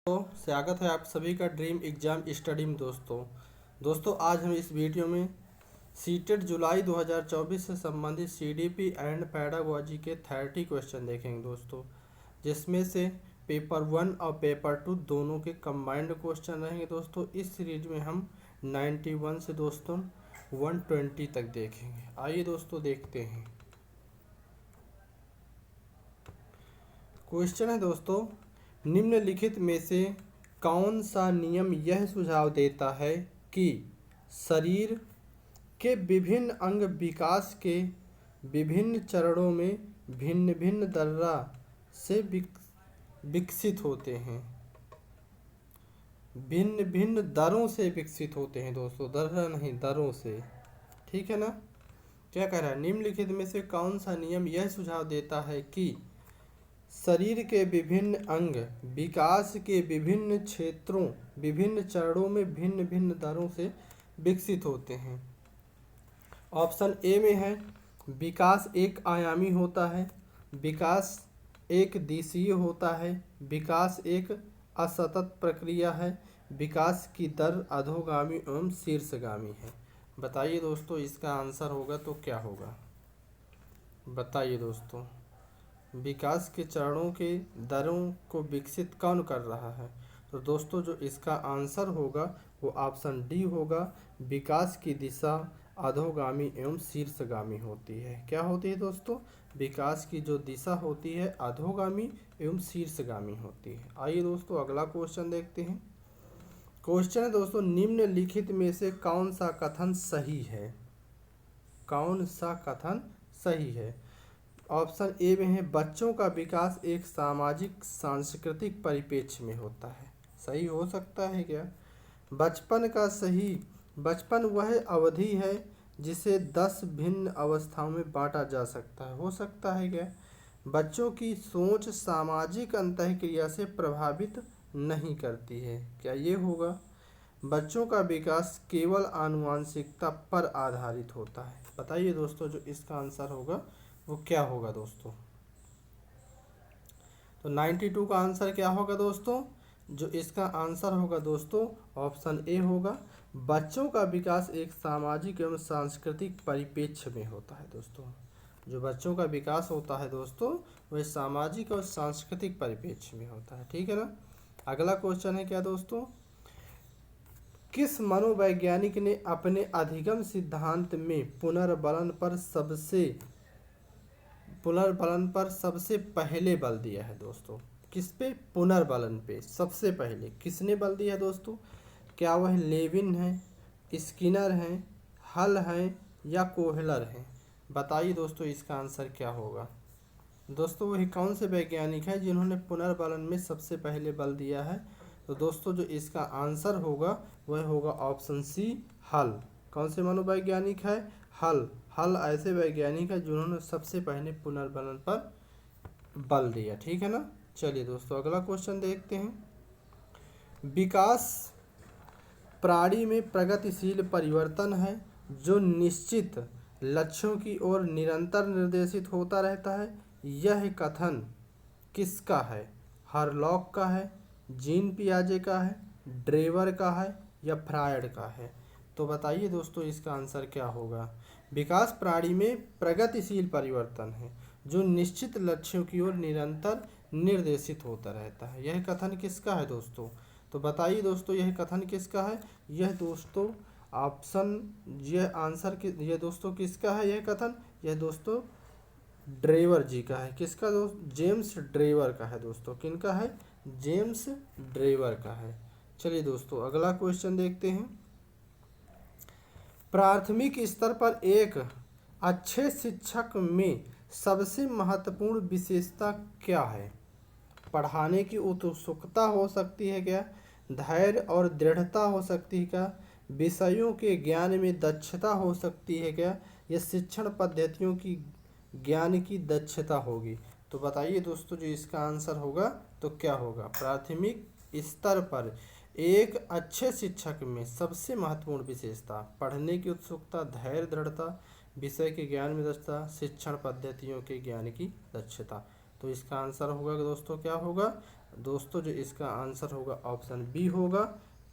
स्वागत है आप सभी का ड्रीम एग्जाम स्टडी में। दोस्तों आज हम इस वीडियो में सीटेट जुलाई 2024 से संबंधित सीडीपी एंड पैडागोजी के 30 क्वेश्चन देखेंगे दोस्तों, जिसमें से पेपर 1 और पेपर 2 दोनों के कंबाइंड क्वेश्चन रहेंगे दोस्तों। इस सीरीज में हम 91 से दोस्तों 120 तक देखेंगे। आइए दोस्तों देखते हैं। क्वेश्चन है दोस्तों, निम्नलिखित में से कौन सा नियम यह सुझाव देता है कि शरीर के विभिन्न अंग विकास के विभिन्न चरणों में भिन्न भिन्न दर्रा से विकसित होते हैं। भिन्न भिन्न दरों से विकसित होते हैं दोस्तों, दर्रा नहीं, दरों से। ठीक है ना। क्या कह रहा है, निम्नलिखित में से कौन सा नियम यह सुझाव देता है कि शरीर के विभिन्न अंग विकास के विभिन्न क्षेत्रों विभिन्न चरणों में भिन्न भिन्न दरों से विकसित होते हैं। ऑप्शन ए में है विकास एक आयामी होता है, विकास एक दिशीय होता है, विकास एक असतत प्रक्रिया है, विकास की दर अधोगामी एवं शीर्षगामी है। बताइए दोस्तों इसका आंसर होगा तो क्या होगा। बताइए दोस्तों, विकास के चरणों के दरों को विकसित कौन कर रहा है। तो दोस्तों जो इसका आंसर होगा वो ऑप्शन डी होगा। विकास की दिशा अधोगामी एवं शीर्षगामी होती है। क्या होती है दोस्तों, विकास की जो दिशा होती है अधोगामी एवं शीर्षगामी होती है। आइए दोस्तों अगला क्वेश्चन देखते हैं। क्वेश्चन है दोस्तों, निम्नलिखित में से कौन सा कथन सही है। कौन सा कथन सही है। ऑप्शन ए में है बच्चों का विकास एक सामाजिक सांस्कृतिक परिप्रेक्ष्य में होता है। सही हो सकता है क्या। बचपन वह अवधि है जिसे 10 भिन्न अवस्थाओं में बांटा जा सकता है। हो सकता है क्या। बच्चों की सोच सामाजिक अंतःक्रिया से प्रभावित नहीं करती है। क्या ये होगा। बच्चों का विकास केवल आनुवांशिकता पर आधारित होता है। बताइए दोस्तों जो इसका आंसर होगा वो क्या होगा दोस्तों। तो 92 का आंसर क्या होगा दोस्तों। जो इसका आंसर होगा दोस्तों ऑप्शन ए होगा। बच्चों का विकास एक सामाजिक एवं सांस्कृतिक परिप्रेक्ष्य में होता है दोस्तों। जो बच्चों का विकास होता है दोस्तों वह सामाजिक और सांस्कृतिक परिप्रेक्ष्य में होता है। ठीक है ना। अगला क्वेश्चन है क्या दोस्तों, किस मनोवैज्ञानिक ने अपने अधिगम सिद्धांत में पुनर्बलन पर सबसे पहले बल दिया है दोस्तों। किस पे, पुनर्बलन पे सबसे पहले किसने बल दिया है दोस्तों। क्या वह लेविन है, स्किनर हैं, हल हैं या कोहलर हैं। बताइए दोस्तों इसका आंसर क्या होगा। दोस्तों वह कौन से वैज्ञानिक हैं जिन्होंने पुनर्बलन में सबसे पहले बल दिया है। तो दोस्तों जो इसका आंसर होगा वह होगा ऑप्शन सी, हल। कौन से मनोवैज्ञानिक है, हल ऐसे वैज्ञानिक है जिन्होंने सबसे पहले पुनर्बलन पर बल दिया। ठीक है ना। चलिए दोस्तों अगला क्वेश्चन देखते हैं। विकास प्राणी में प्रगतिशील परिवर्तन है जो निश्चित लक्ष्यों की ओर निरंतर निर्देशित होता रहता है। यह कथन किसका है। हरलॉक का है, जीन पियाजे का है, ड्रेवर का है या फ्रायड का है। तो बताइए दोस्तों इसका आंसर क्या होगा। विकास प्राणी में प्रगतिशील परिवर्तन है जो निश्चित लक्ष्यों की ओर निरंतर निर्देशित होता रहता है। यह कथन किसका है दोस्तों। तो बताइए दोस्तों यह कथन किसका है। यह दोस्तों ऑप्शन, यह आंसर यह दोस्तों किसका है यह कथन। यह दोस्तों ड्रेवर जी का है। किसका दोस्त, जेम्स ड्रेवर का है दोस्तों। किनका है, जेम्स ड्रेवर का है। चलिए दोस्तों अगला क्वेश्चन देखते हैं। प्राथमिक स्तर पर एक अच्छे शिक्षक में सबसे महत्वपूर्ण विशेषता क्या है। पढ़ाने की उत्सुकता हो सकती है क्या, धैर्य और दृढ़ता हो सकती है क्या, विषयों के ज्ञान में दक्षता हो सकती है क्या, या शिक्षण पद्धतियों की ज्ञान की दक्षता होगी। तो बताइए दोस्तों जो इसका आंसर होगा तो क्या होगा। प्राथमिक स्तर पर एक अच्छे शिक्षक में सबसे महत्वपूर्ण विशेषता पढ़ने की उत्सुकता, धैर्य, दृढ़ता, विषय के ज्ञान में दक्षता, शिक्षण पद्धतियों के ज्ञान की दक्षता। तो इसका आंसर होगा दोस्तों क्या होगा, दोस्तों जो इसका आंसर होगा ऑप्शन बी होगा।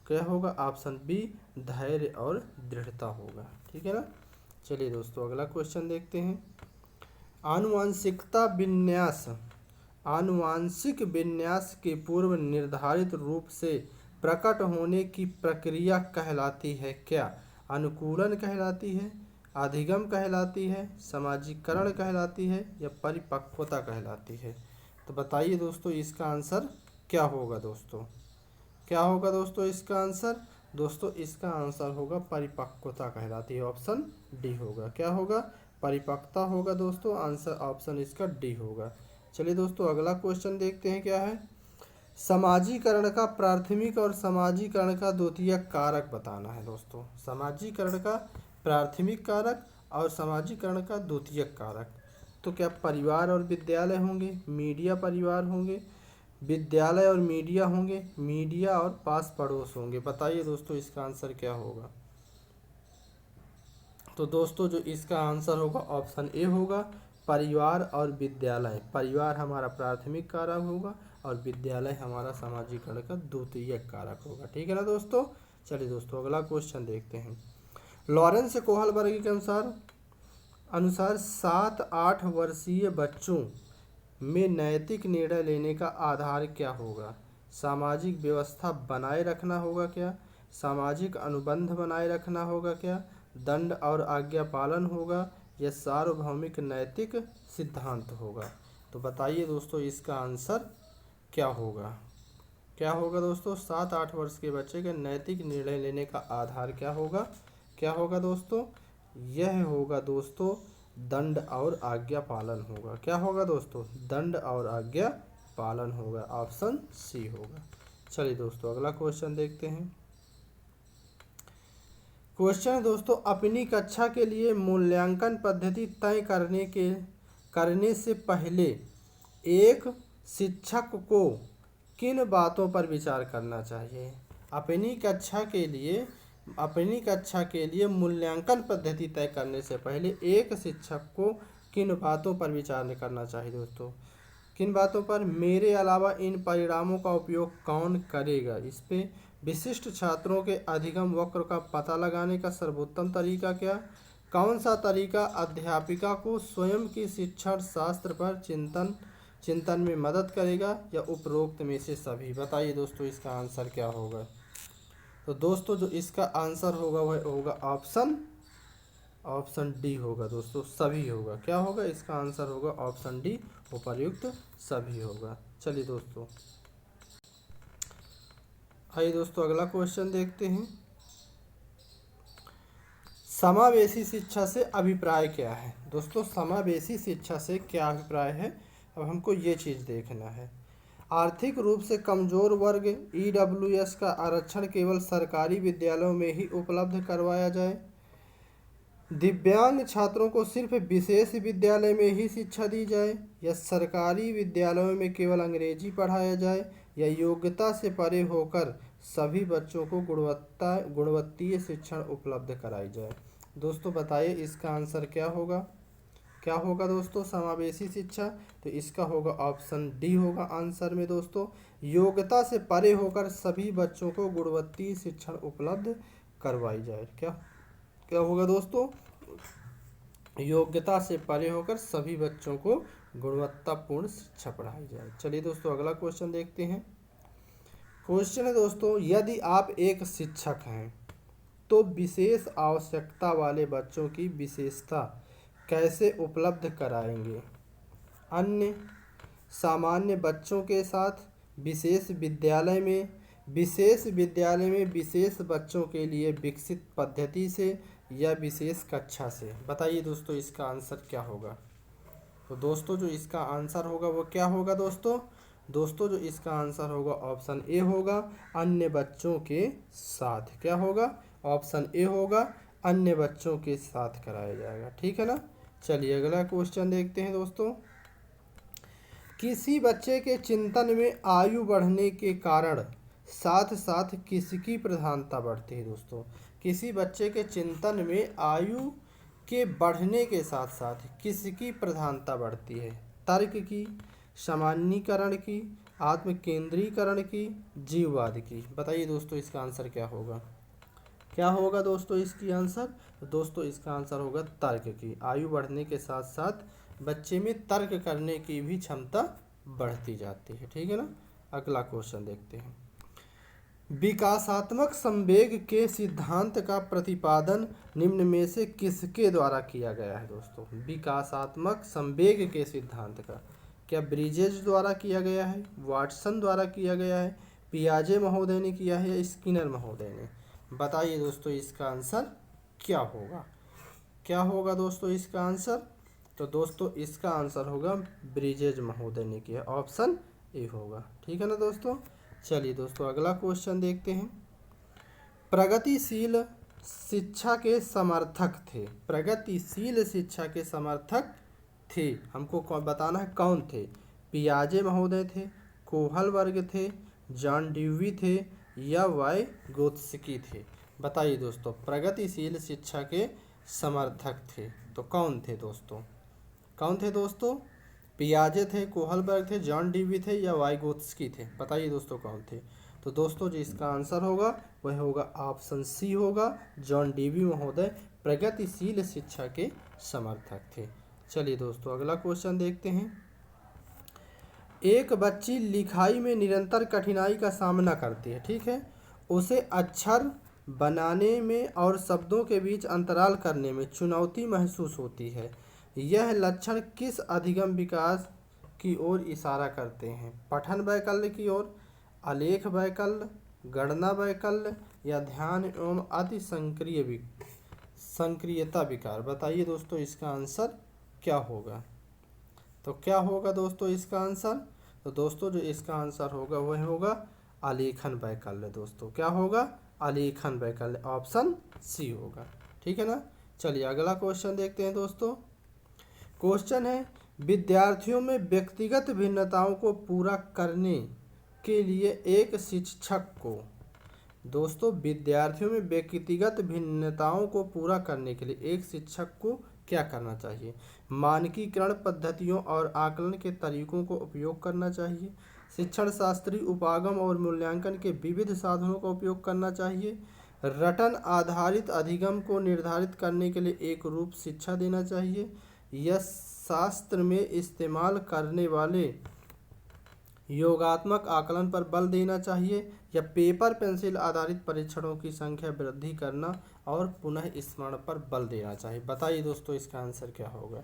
क्या होगा? ऑप्शन बी, धैर्य और दृढ़ता होगा। ठीक है ना। चलिए दोस्तों अगला क्वेश्चन देखते हैं। आनुवांशिकता विन्यास, आनुवांशिक विन्यास के पूर्व निर्धारित रूप से प्रकट होने की प्रक्रिया कहलाती है क्या? अनुकूलन कहलाती है, अधिगम कहलाती है, समाजीकरण कहलाती है या परिपक्वता कहलाती है? तो बताइए दोस्तों इसका आंसर क्या होगा दोस्तों? क्या होगा दोस्तों इसका आंसर? दोस्तों इसका आंसर होगा परिपक्वता कहलाती है। ऑप्शन डी होगा। क्या होगा? परिपक्वता होगा दोस्तों। आंसर ऑप्शन इसका डी होगा। चलिए दोस्तों अगला क्वेश्चन देखते हैं क्या है। समाजीकरण का प्राथमिक और समाजीकरण का द्वितीयक कारक बताना है दोस्तों। समाजीकरण का प्राथमिक कारक और समाजीकरण का द्वितीयक कारक। तो क्या परिवार और विद्यालय होंगे, मीडिया परिवार होंगे, विद्यालय और मीडिया होंगे, मीडिया और पास पड़ोस होंगे? बताइए दोस्तों इसका आंसर क्या होगा? तो दोस्तों जो इसका आंसर होगा ऑप्शन ए होगा, परिवार और विद्यालय। परिवार हमारा प्राथमिक कारक होगा और विद्यालय हमारा सामाजिकरण का द्वितीयक कारक होगा। ठीक है ना दोस्तों। चलिए दोस्तों अगला क्वेश्चन देखते हैं। लॉरेंस कोहलबर्ग के अनुसार 7-8 वर्षीय बच्चों में नैतिक निर्णय लेने का आधार क्या होगा? सामाजिक व्यवस्था बनाए रखना होगा क्या? सामाजिक अनुबंध बनाए रखना होगा क्या? दंड और आज्ञा पालन होगा या सार्वभौमिक नैतिक सिद्धांत होगा? तो बताइए दोस्तों इसका आंसर क्या होगा? क्या होगा दोस्तों? 7-8 वर्ष के बच्चे के नैतिक निर्णय लेने का आधार क्या होगा? क्या होगा दोस्तों? यह होगा दोस्तों दंड और आज्ञा पालन होगा। क्या होगा दोस्तों? दंड और आज्ञा पालन होगा। ऑप्शन सी होगा। चलिए दोस्तों अगला क्वेश्चन देखते हैं। क्वेश्चन है दोस्तों, अपनी कक्षा के लिए मूल्यांकन पद्धति तय करने से पहले एक शिक्षक को किन बातों पर विचार करना चाहिए? अपनी कक्षा के लिए मूल्यांकन पद्धति तय करने से पहले एक शिक्षक को किन बातों पर विचार करना चाहिए दोस्तों? किन बातों पर? मेरे अलावा इन परिणामों का उपयोग कौन करेगा? इस पे विशिष्ट छात्रों के अधिगम वक्र का पता लगाने का सर्वोत्तम तरीका क्या? कौन सा तरीका अध्यापिका को स्वयं की शिक्षण शास्त्र पर चिंतन में मदद करेगा या उपरोक्त में से सभी? बताइए दोस्तों इसका आंसर क्या होगा? तो दोस्तों जो इसका आंसर होगा वह होगा ऑप्शन डी होगा दोस्तों, सभी होगा। क्या होगा? इसका आंसर होगा ऑप्शन डी, उपर्युक्त सभी होगा। चलिए दोस्तों आइए दोस्तों अगला क्वेश्चन देखते हैं। समावेशी शिक्षा से अभिप्राय क्या है? दोस्तों समावेशी शिक्षा से क्या अभिप्राय है? अब हमको ये चीज़ देखना है। आर्थिक रूप से कमजोर वर्ग EWS का आरक्षण केवल सरकारी विद्यालयों में ही उपलब्ध करवाया जाए, दिव्यांग छात्रों को सिर्फ विशेष विद्यालय में ही शिक्षा दी जाए, या सरकारी विद्यालयों में केवल अंग्रेजी पढ़ाया जाए, या योग्यता से परे होकर सभी बच्चों को गुणवत्तीय शिक्षण उपलब्ध कराई जाए? दोस्तों बताइए इसका आंसर क्या होगा? क्या होगा दोस्तों समावेशी शिक्षा? तो इसका होगा ऑप्शन डी होगा आंसर में दोस्तों, योग्यता से परे होकर सभी बच्चों को गुणवत्तीय शिक्षण उपलब्ध करवाई जाए। क्या होगा दोस्तों? योग्यता से परे होकर सभी बच्चों को गुणवत्तापूर्ण शिक्षा पढ़ाई जाए। चलिए दोस्तों अगला क्वेश्चन देखते हैं। क्वेश्चन है दोस्तों, यदि आप एक शिक्षक हैं तो विशेष आवश्यकता वाले बच्चों की विशेषता कैसे उपलब्ध कराएंगे? अन्य सामान्य बच्चों के साथ, विशेष विद्यालय में विशेष बच्चों के लिए विकसित पद्धति से, या विशेष कक्षा से? बताइए दोस्तों इसका आंसर क्या होगा? तो दोस्तों जो इसका आंसर होगा वो क्या होगा दोस्तों? दोस्तों जो इसका आंसर होगा ऑप्शन ए होगा, अन्य बच्चों के साथ। क्या होगा? ऑप्शन ए होगा, अन्य बच्चों के साथ कराया जाएगा। ठीक है ना। चलिए अगला क्वेश्चन देखते हैं दोस्तों। किसी बच्चे के चिंतन में आयु बढ़ने के कारण साथ साथ किसकी प्रधानता बढ़ती है? दोस्तों किसी बच्चे के चिंतन में आयु के बढ़ने के साथ साथ किसकी प्रधानता बढ़ती है? तर्क की, सामान्यीकरण की, आत्म केंद्रीकरण की, जीववाद की। बताइए दोस्तों इसका आंसर क्या होगा? क्या होगा दोस्तों इसकी आंसर? तो दोस्तों इसका आंसर होगा तर्क की। आयु बढ़ने के साथ साथ बच्चे में तर्क करने की भी क्षमता बढ़ती जाती है। ठीक है ना। अगला क्वेश्चन देखते हैं। विकासात्मक संवेग के सिद्धांत का प्रतिपादन निम्न में से किसके द्वारा किया गया है? दोस्तों विकासात्मक संवेग के सिद्धांत का क्या ब्रिजेज द्वारा किया गया है, वाटसन द्वारा किया गया है, पियाजे महोदय ने किया है या स्किनर महोदय ने? बताइए दोस्तों इसका आंसर क्या होगा? क्या होगा दोस्तों इसका आंसर? तो दोस्तों इसका आंसर होगा ब्रिजेज महोदय ने किया, ऑप्शन ए होगा। ठीक है ना दोस्तों। चलिए दोस्तों अगला क्वेश्चन देखते हैं। प्रगतिशील शिक्षा के समर्थक थे, प्रगतिशील शिक्षा के समर्थक थे, हमको बताना है कौन थे? पियाजे महोदय थे, कोहलबर्ग थे, जॉन ड्यूवी थे या वाइगोत्स्की थे? बताइए दोस्तों प्रगतिशील शिक्षा के समर्थक थे तो कौन थे दोस्तों? कौन थे दोस्तों? पियाजे थे, कोहलबर्ग थे, जॉन ड्यूवी थे या वाइगोत्स्की थे? बताइए दोस्तों कौन थे? तो दोस्तों जो इसका आंसर होगा वह होगा ऑप्शन सी होगा, जॉन ड्यूवी महोदय प्रगतिशील शिक्षा के समर्थक थे। चलिए दोस्तों अगला क्वेश्चन देखते हैं। एक बच्ची लिखाई में निरंतर कठिनाई का सामना करती है, ठीक है। उसे अक्षर बनाने में और शब्दों के बीच अंतराल करने में चुनौती महसूस होती है। यह लक्षण किस अधिगम विकास की ओर इशारा करते हैं? पठन वैकल्य की ओर, आलेख वैकल्य, गणना वैकल्य या ध्यान एवं अति संक्रियता विकार? बताइए दोस्तों इसका आंसर क्या होगा? तो क्या होगा दोस्तों इसका आंसर? तो दोस्तों जो इसका आंसर होगा वह होगा आलेखन वैकल्य। दोस्तों क्या होगा? आलेखन वैकल्य, ऑप्शन सी होगा। ठीक है ना। चलिए अगला क्वेश्चन देखते हैं दोस्तों। क्वेश्चन है विद्यार्थियों में व्यक्तिगत भिन्नताओं को पूरा करने के लिए एक शिक्षक को, दोस्तों विद्यार्थियों में व्यक्तिगत भिन्नताओं को पूरा करने के लिए एक शिक्षक को क्या करना चाहिए? मानकीकरण पद्धतियों और आकलन के तरीकों को उपयोग करना चाहिए, शिक्षण शास्त्री उपागम और मूल्यांकन के विविध साधनों का उपयोग करना चाहिए, रटन आधारित अधिगम को निर्धारित करने के लिए एक रूप शिक्षा देना चाहिए, या शास्त्र में इस्तेमाल करने वाले योगात्मक आकलन पर बल देना चाहिए, या पेपर पेंसिल आधारित परीक्षणों की संख्या वृद्धि करना और पुनः स्मरण पर बल देना चाहिए? बताइए दोस्तों इसका आंसर क्या होगा?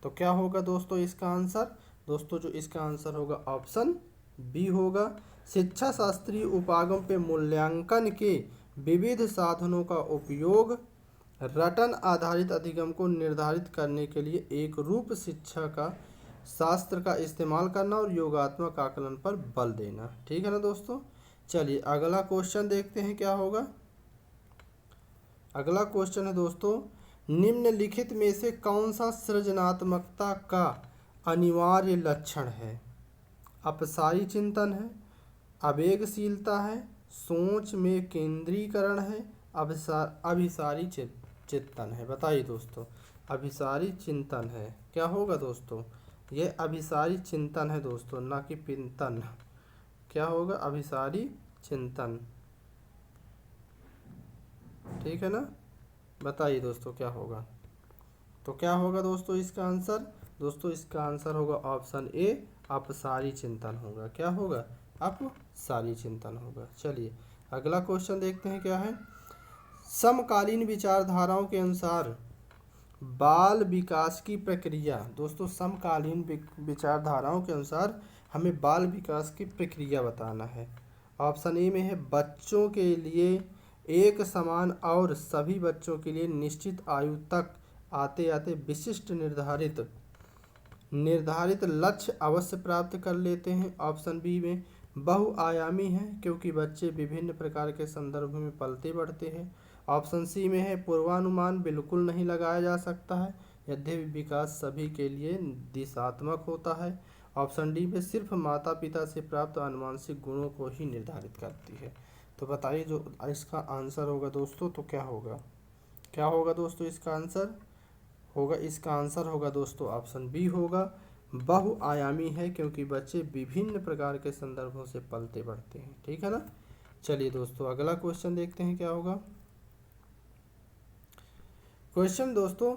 तो क्या होगा दोस्तों इसका आंसर? दोस्तों जो इसका आंसर होगा ऑप्शन बी होगा, शिक्षा शास्त्रीय उपागम पे मूल्यांकन के विविध साधनों का उपयोग, रटन आधारित अधिगम को निर्धारित करने के लिए एक रूप शिक्षा का शास्त्र का इस्तेमाल करना और योगात्मक आकलन पर बल देना। ठीक है ना दोस्तों। चलिए अगला क्वेश्चन देखते हैं क्या होगा। अगला क्वेश्चन है दोस्तों, निम्नलिखित में से कौन सा सृजनात्मकता का अनिवार्य लक्षण है? अपसारी चिंतन है, आवेगशीलता है, सोच में केंद्रीकरण है, अभिसारी चिंतन है? बताइए दोस्तों अभिसारी चिंतन है। क्या होगा दोस्तों? यह अभिसारी चिंतन है दोस्तों, ना कि पिंतन। क्या होगा? अभिसारी चिंतन। ठीक है ना। बताइए दोस्तों क्या होगा? तो क्या होगा दोस्तों इसका आंसर? दोस्तों इसका आंसर होगा ऑप्शन ए, अपसारी चिंतन होगा। क्या होगा? अपसारी चिंतन होगा। चलिए अगला क्वेश्चन देखते हैं क्या है। समकालीन विचारधाराओं के अनुसार बाल विकास की प्रक्रिया, दोस्तों समकालीन विचारधाराओं के अनुसार हमें बाल विकास की प्रक्रिया बताना है। ऑप्शन ए में है बच्चों के लिए एक समान और सभी बच्चों के लिए निश्चित आयु तक आते आते विशिष्ट निर्धारित लक्ष्य अवश्य प्राप्त कर लेते हैं। ऑप्शन बी में बहुआयामी है क्योंकि बच्चे विभिन्न प्रकार के संदर्भ में पलते बढ़ते हैं। ऑप्शन सी में है पूर्वानुमान बिल्कुल नहीं लगाया जा सकता है, यद्यपि विकास सभी के लिए दिशात्मक होता है। ऑप्शन डी में सिर्फ माता पिता से प्राप्त आनुवंशिक गुणों को ही निर्धारित करती है। तो बताइए जो इसका आंसर होगा दोस्तों तो क्या होगा? क्या होगा दोस्तों इसका आंसर? इसका आंसर होगा दोस्तों ऑप्शन बी होगा, बहुआयामी है क्योंकि बच्चे विभिन्न प्रकार के संदर्भों से पलते बढ़ते हैं। ठीक है ना। चलिए दोस्तों अगला क्वेश्चन देखते हैं क्या होगा। क्वेश्चन दोस्तों,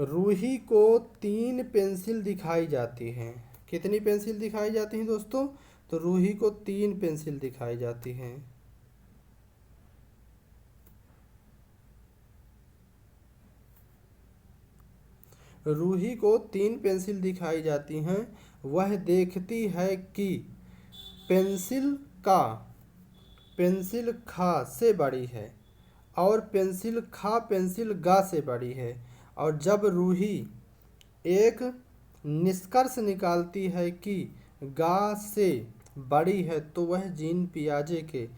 रूही को 3 पेंसिल दिखाई जाती हैं। कितनी पेंसिल दिखाई जाती हैं दोस्तों? तो रूही को 3 पेंसिल दिखाई जाती हैं। रूही को 3 पेंसिल दिखाई जाती हैं। वह देखती है कि पेंसिल का पेंसिल खा से बड़ी है और पेंसिल खा पेंसिल गा से बड़ी है। और जब रूही एक निष्कर्ष निकालती है कि गा से बड़ी है तो वह जीन पियाजे के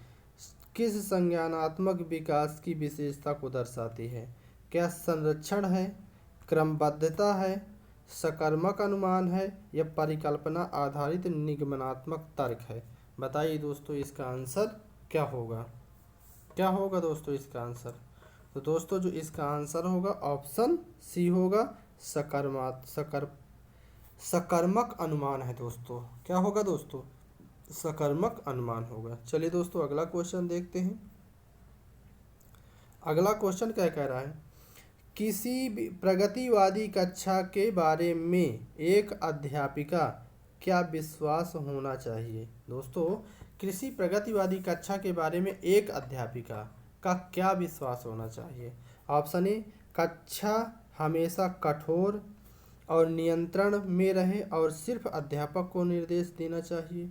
किस संज्ञानात्मक विकास की विशेषता को दर्शाती है? क्या संरक्षण है, क्रमबद्धता है, सकर्मक अनुमान है या परिकल्पना आधारित निगमनात्मक तर्क है? बताइए दोस्तों इसका आंसर क्या होगा? क्या होगा दोस्तों इसका आंसर? तो दोस्तों जो इसका आंसर होगा ऑप्शन सी होगा, सकर्मक अनुमान है दोस्तों। क्या होगा दोस्तों? सकर्मक अनुमान होगा। चलिए दोस्तों अगला क्वेश्चन देखते हैं। अगला क्वेश्चन क्या कह रहा है? किसी भी प्रगतिवादी कक्षा के बारे में एक अध्यापिका क्या विश्वास होना चाहिए? दोस्तों किसी प्रगतिवादी कक्षा के बारे में एक अध्यापिका का क्या विश्वास होना चाहिए? ऑप्शन ए, कक्षा हमेशा कठोर और नियंत्रण में रहे और सिर्फ अध्यापक को निर्देश देना चाहिए।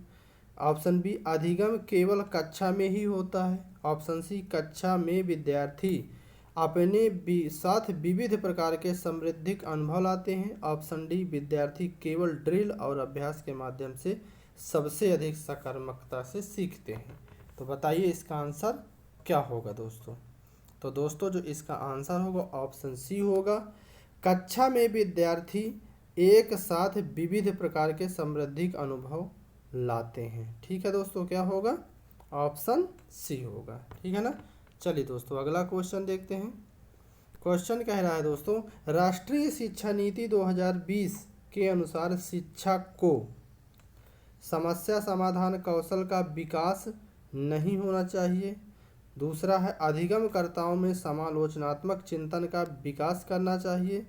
ऑप्शन बी, अधिगम केवल कक्षा में ही होता है। ऑप्शन सी, कक्षा में विद्यार्थी अपने साथ विविध प्रकार के समृद्धिक अनुभव लाते हैं। ऑप्शन डी, विद्यार्थी केवल ड्रिल और अभ्यास के माध्यम से सबसे अधिक सकारात्मकता से सीखते हैं। तो बताइए इसका आंसर क्या होगा दोस्तों? तो दोस्तों जो इसका आंसर होगा ऑप्शन सी होगा, कक्षा में विद्यार्थी एक साथ विविध प्रकार के समृद्धिक अनुभव लाते हैं। ठीक है दोस्तों, क्या होगा? ऑप्शन सी होगा। ठीक है ना। चलिए दोस्तों अगला क्वेश्चन देखते हैं। क्वेश्चन कह रहा है दोस्तों, राष्ट्रीय शिक्षा नीति 2020 के अनुसार शिक्षा को समस्या समाधान कौशल का विकास नहीं होना चाहिए। दूसरा है अधिगमकर्ताओं में समालोचनात्मक चिंतन का विकास करना चाहिए।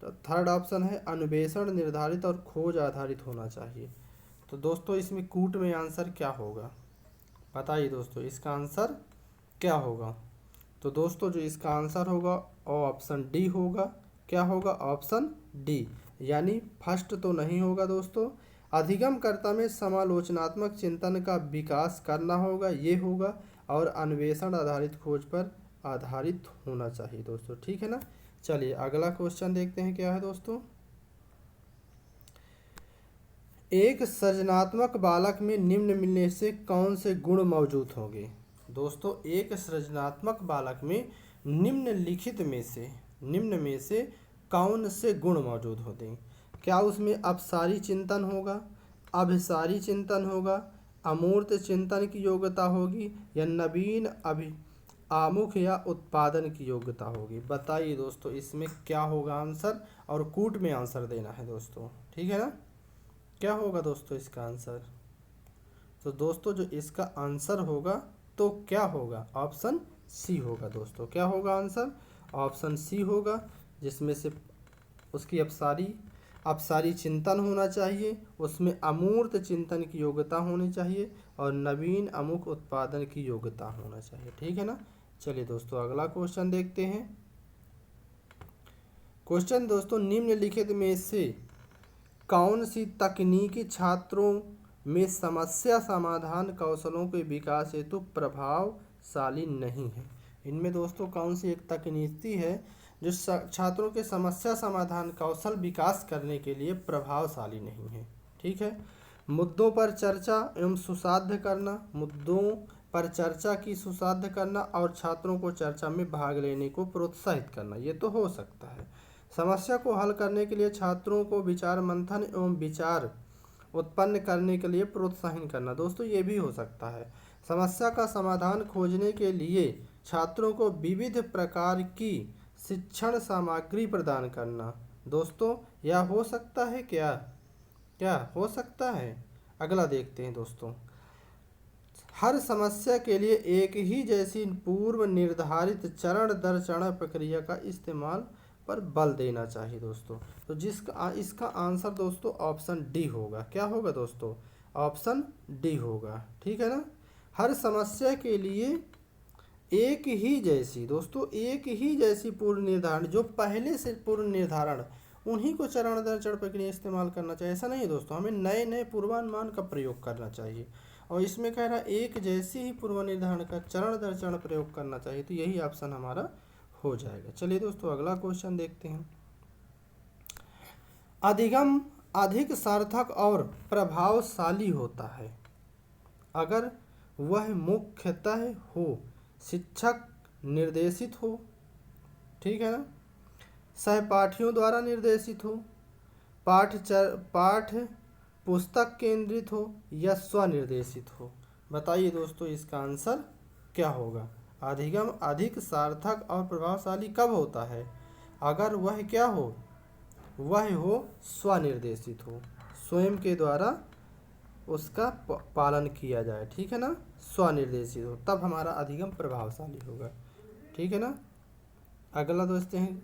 तो थर्ड ऑप्शन है अन्वेषण निर्धारित और खोज आधारित होना चाहिए। तो दोस्तों इसमें कूट में आंसर क्या होगा? बताइए दोस्तों इसका आंसर क्या होगा? तो दोस्तों जो इसका आंसर होगा ऑप्शन डी होगा। क्या होगा? ऑप्शन डी, यानी फर्स्ट तो नहीं होगा दोस्तों। अधिगमकर्ता में समालोचनात्मक चिंतन का विकास करना होगा, ये होगा। और अन्वेषण आधारित खोज पर आधारित होना चाहिए दोस्तों। ठीक है ना। चलिए अगला क्वेश्चन देखते हैं क्या है दोस्तों। एक सृजनात्मक बालक में निम्न मिलने से कौन से गुण मौजूद होंगे? दोस्तों एक सृजनात्मक बालक में निम्न में से कौन से गुण मौजूद होते हैं? क्या उसमें अपसारी चिंतन होगा, अभिसारी चिंतन होगा, अमूर्त चिंतन की योग्यता होगी या नवीन आमुख या उत्पादन की योग्यता होगी? बताइए दोस्तों इसमें क्या होगा आंसर, और कूट में आंसर देना है दोस्तों। ठीक है ना। क्या होगा दोस्तों इसका आंसर? तो दोस्तों जो इसका आंसर होगा तो क्या होगा? ऑप्शन सी होगा दोस्तों। क्या होगा आंसर? ऑप्शन सी होगा, जिसमें से उसकी अपसारी चिंतन होना चाहिए, उसमें अमूर्त चिंतन की योग्यता होनी चाहिए और नवीन अमुक उत्पादन की योग्यता होना चाहिए। ठीक है ना। चलिए दोस्तों अगला क्वेश्चन देखते हैं। क्वेश्चन दोस्तों, निम्नलिखित में से कौन सी तकनीकी छात्रों में समस्या समाधान कौशलों के विकास हेतु प्रभावशाली नहीं है? इनमें दोस्तों कौन सी एक तकनीकी है जो छात्रों के समस्या समाधान कौशल विकास करने के लिए प्रभावशाली नहीं है? ठीक है। मुद्दों पर चर्चा एवं सुसाध्य करना, मुद्दों पर चर्चा की सुसाध्य करना और छात्रों को चर्चा में भाग लेने को प्रोत्साहित करना, ये तो हो सकता है। समस्या को हल करने के लिए छात्रों को विचार मंथन एवं विचार उत्पन्न करने के लिए प्रोत्साहन करना, दोस्तों ये भी हो सकता है। समस्या का समाधान खोजने के लिए छात्रों को विविध प्रकार की शिक्षण सामग्री प्रदान करना, दोस्तों यह हो सकता है क्या? क्या हो सकता है? अगला देखते हैं दोस्तों। हर समस्या के लिए एक ही जैसी पूर्व निर्धारित चरण दर चरण प्रक्रिया का इस्तेमाल पर बल देना चाहिए दोस्तों। तो जिसका इसका आंसर दोस्तों ऑप्शन डी होगा। क्या होगा दोस्तों? ऑप्शन डी होगा। ठीक है ना। हर समस्या के लिए एक ही जैसी दोस्तों, एक ही जैसी पूर्व निर्धारण, जो पहले से पूर्व निर्धारण, उन्हीं को चरण दर चरण प्रक्रिया इस्तेमाल करना चाहिए। ऐसा नहीं है दोस्तों, हमें नए नए पूर्वानुमान का प्रयोग करना चाहिए। और इसमें कह रहा है एक जैसी ही पूर्व निर्धारण का चरण दर चरण प्रयोग करना चाहिए, तो यही ऑप्शन हमारा हो जाएगा। चलिए दोस्तों अगला क्वेश्चन देखते हैं। अधिगम अधिक सार्थक और प्रभावशाली होता है अगर वह मुख्यतः हो शिक्षक निर्देशित हो, ठीक है ना, सहपाठियों द्वारा निर्देशित हो, पाठ पुस्तक केंद्रित हो या स्वनिर्देशित हो। बताइए दोस्तों इसका आंसर क्या होगा? अधिगम अधिक सार्थक और प्रभावशाली कब होता है? अगर वह क्या हो? वह हो स्वनिर्देशित हो, स्वयं के द्वारा उसका पालन किया जाए। ठीक है ना, स्वनिर्देशित हो, तब हमारा अधिगम प्रभावशाली होगा। ठीक है ना। अगला दोस्तों हैं,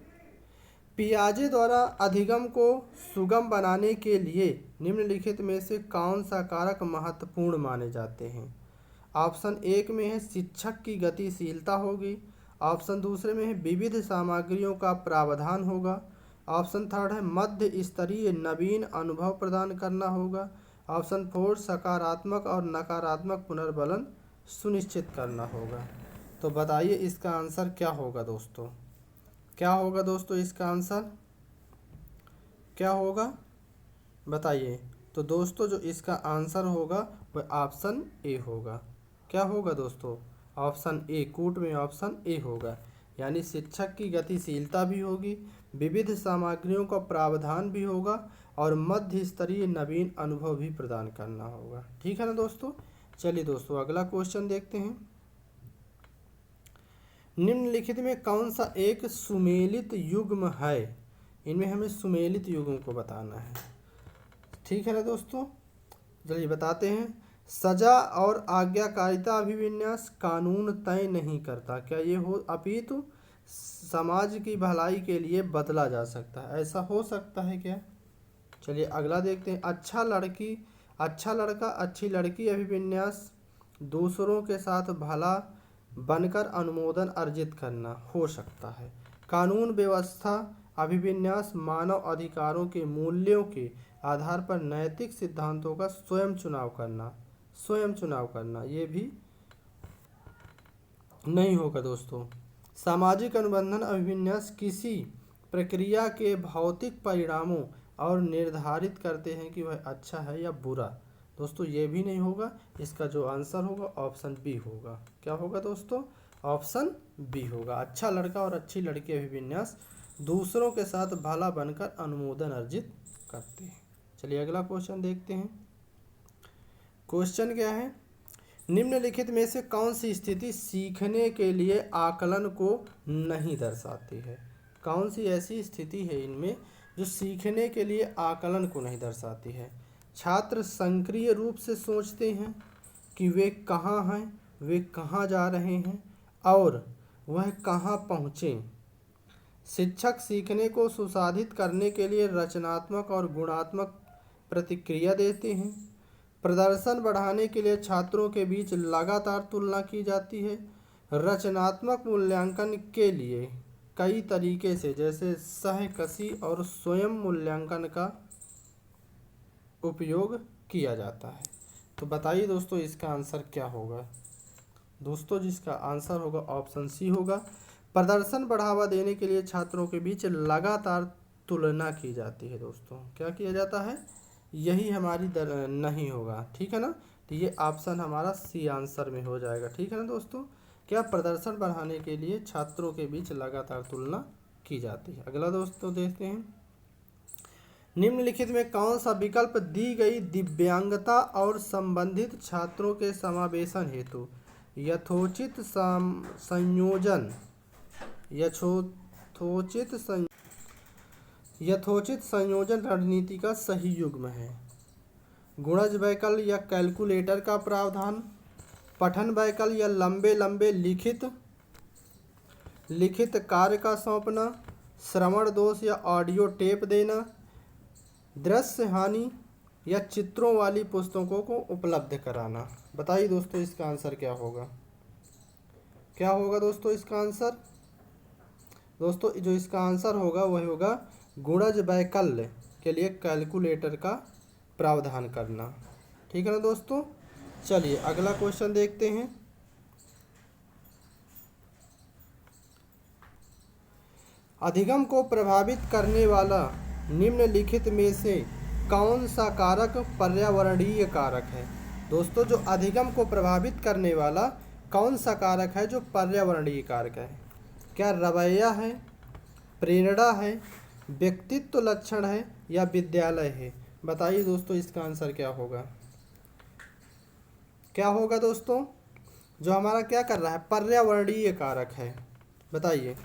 पियाजे द्वारा अधिगम को सुगम बनाने के लिए निम्नलिखित में से कौन सा कारक महत्वपूर्ण माने जाते हैं? ऑप्शन एक में है शिक्षक की गतिशीलता होगी, ऑप्शन दूसरे में है विविध सामग्रियों का प्रावधान होगा, ऑप्शन थर्ड है मध्य स्तरीय नवीन अनुभव प्रदान करना होगा, ऑप्शन फोर सकारात्मक और नकारात्मक पुनर्बलन सुनिश्चित करना होगा। तो बताइए इसका आंसर क्या होगा दोस्तों? क्या होगा दोस्तों इसका आंसर? क्या होगा बताइए। तो दोस्तों जो इसका आंसर होगा वह ऑप्शन ए होगा। क्या होगा दोस्तों? ऑप्शन ए, कूट में ऑप्शन ए होगा। यानी शिक्षक की गतिशीलता भी होगी, विविध सामग्रियों का प्रावधान भी होगा और मध्य स्तरीय नवीन अनुभव भी प्रदान करना होगा। ठीक है ना दोस्तों। चलिए दोस्तों अगला क्वेश्चन देखते हैं। निम्नलिखित में कौन सा एक सुमेलित युग्म है? इनमें हमें सुमेलित युग्म को बताना है। ठीक है ना दोस्तों, चलिए बताते हैं। सजा और आज्ञाकारिता अभिविन्यास कानून तय नहीं करता, क्या ये हो अपितु समाज की भलाई के लिए बदला जा सकता है। ऐसा हो सकता है क्या? चलिए अगला देखते हैं। अच्छा लड़का अच्छी लड़की अभिविन्यास दूसरों के साथ भला बनकर अनुमोदन अर्जित करना हो सकता है। कानून व्यवस्था अभिविन्यास मानव अधिकारों के मूल्यों के आधार पर नैतिक सिद्धांतों का स्वयं चुनाव करना ये भी नहीं होगा दोस्तों। सामाजिक अनुबंधन अभिविन्यास किसी प्रक्रिया के भौतिक परिणामों और निर्धारित करते हैं कि वह अच्छा है या बुरा। दोस्तों ये भी नहीं होगा। इसका जो आंसर होगा ऑप्शन बी होगा। क्या होगा दोस्तों? ऑप्शन बी होगा। अच्छा लड़का और अच्छी लड़की अभिविन्यास दूसरों के साथ भला बनकर अनुमोदन अर्जित करते हैं। चलिए अगला क्वेश्चन देखते हैं। क्वेश्चन क्या है? निम्नलिखित में से कौन सी स्थिति सीखने के लिए आकलन को नहीं दर्शाती है? कौन सी ऐसी स्थिति है इनमें जो सीखने के लिए आकलन को नहीं दर्शाती है? छात्र सक्रिय रूप से सोचते हैं कि वे कहाँ हैं, वे कहाँ जा रहे हैं और वह कहाँ पहुँचे। शिक्षक सीखने को सुसाधित करने के लिए रचनात्मक और गुणात्मक प्रतिक्रिया देते हैं। प्रदर्शन बढ़ाने के लिए छात्रों के बीच लगातार तुलना की जाती है। रचनात्मक मूल्यांकन के लिए कई तरीके से जैसे सहकशी और स्वयं मूल्यांकन का उपयोग किया जाता है। तो बताइए दोस्तों इसका आंसर क्या होगा? दोस्तों जिसका आंसर होगा ऑप्शन सी होगा। प्रदर्शन बढ़ावा देने के लिए छात्रों के बीच लगातार तुलना की जाती है। दोस्तों क्या किया जाता है? यही हमारी नहीं होगा। ठीक है ना। तो ये ऑप्शन हमारा सी आंसर में हो जाएगा। ठीक है ना दोस्तों। क्या प्रदर्शन बढ़ाने के लिए छात्रों के बीच लगातार तुलना की जाती है। अगला दोस्तों देखते हैं। निम्नलिखित में कौन सा विकल्प दी गई दिव्यांगता और संबंधित छात्रों के समावेशन हेतु यथोचित संयोजन रणनीति का सही युग्म है? गुणज वैकल्य या कैलकुलेटर का प्रावधान, पठन वैकल्य या लंबे लंबे लिखित कार्य का सौंपना, श्रवण दोष या ऑडियो टेप देना, दृश्य हानि या चित्रों वाली पुस्तकों को उपलब्ध कराना। बताइए दोस्तों इसका आंसर क्या होगा? क्या होगा दोस्तों इसका आंसर? दोस्तों जो इसका आंसर होगा वह होगा गुणज वैकल्य के लिए कैलकुलेटर का प्रावधान करना। ठीक है ना दोस्तों। चलिए अगला क्वेश्चन देखते हैं। अधिगम को प्रभावित करने वाला निम्नलिखित में से कौन सा कारक पर्यावरणीय कारक है? दोस्तों जो अधिगम को प्रभावित करने वाला कौन सा कारक है जो पर्यावरणीय कारक है? क्या रवैया है, प्रेरणा है, व्यक्तित्व लक्षण है या विद्यालय है? बताइए दोस्तों इसका आंसर क्या होगा? क्या होगा दोस्तों? जो हमारा क्या कर रहा है, पर्यावरणीय कारक है। बताइए।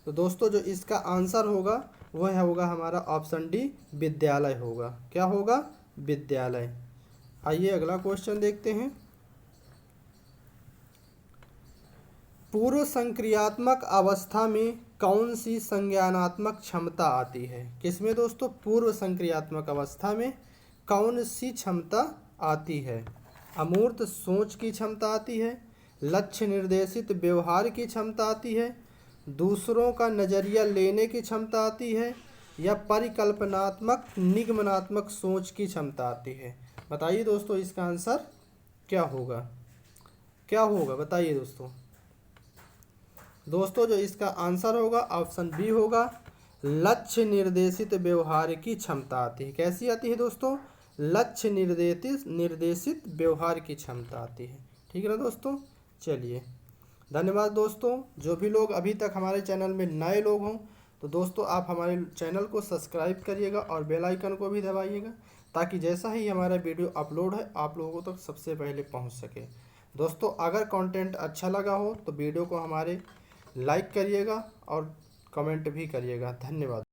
तो दोस्तों जो इसका आंसर होगा वह होगा हमारा ऑप्शन डी, विद्यालय होगा। क्या होगा? विद्यालय। आइए अगला क्वेश्चन देखते हैं। पूर्व संक्रियात्मक अवस्था में कौन सी संज्ञानात्मक क्षमता आती है? किसमें दोस्तों? पूर्व संक्रियात्मक अवस्था में कौन सी क्षमता आती है? अमूर्त सोच की क्षमता आती है, लक्ष्य निर्देशित व्यवहार की क्षमता आती है, दूसरों का नज़रिया लेने की क्षमता आती है या परिकल्पनात्मक निगमनात्मक सोच की क्षमता आती है? बताइए दोस्तों इसका आंसर क्या होगा? क्या होगा बताइए दोस्तों। दोस्तों जो इसका आंसर होगा ऑप्शन बी होगा, लक्ष्य निर्देशित व्यवहार की क्षमता आती है। कैसी आती है दोस्तों? लक्ष्य निर्देशित व्यवहार की क्षमता आती है। ठीक है ना दोस्तों। चलिए धन्यवाद दोस्तों। जो भी लोग अभी तक हमारे चैनल में नए लोग हों तो दोस्तों आप हमारे चैनल को सब्सक्राइब करिएगा और बेल आइकन को भी दबाइएगा, ताकि जैसा ही हमारा वीडियो अपलोड है आप लोगों तक सबसे पहले पहुंच सके। दोस्तों अगर कंटेंट अच्छा लगा हो तो वीडियो को हमारे लाइक करिएगा और कमेंट भी करिएगा। धन्यवाद।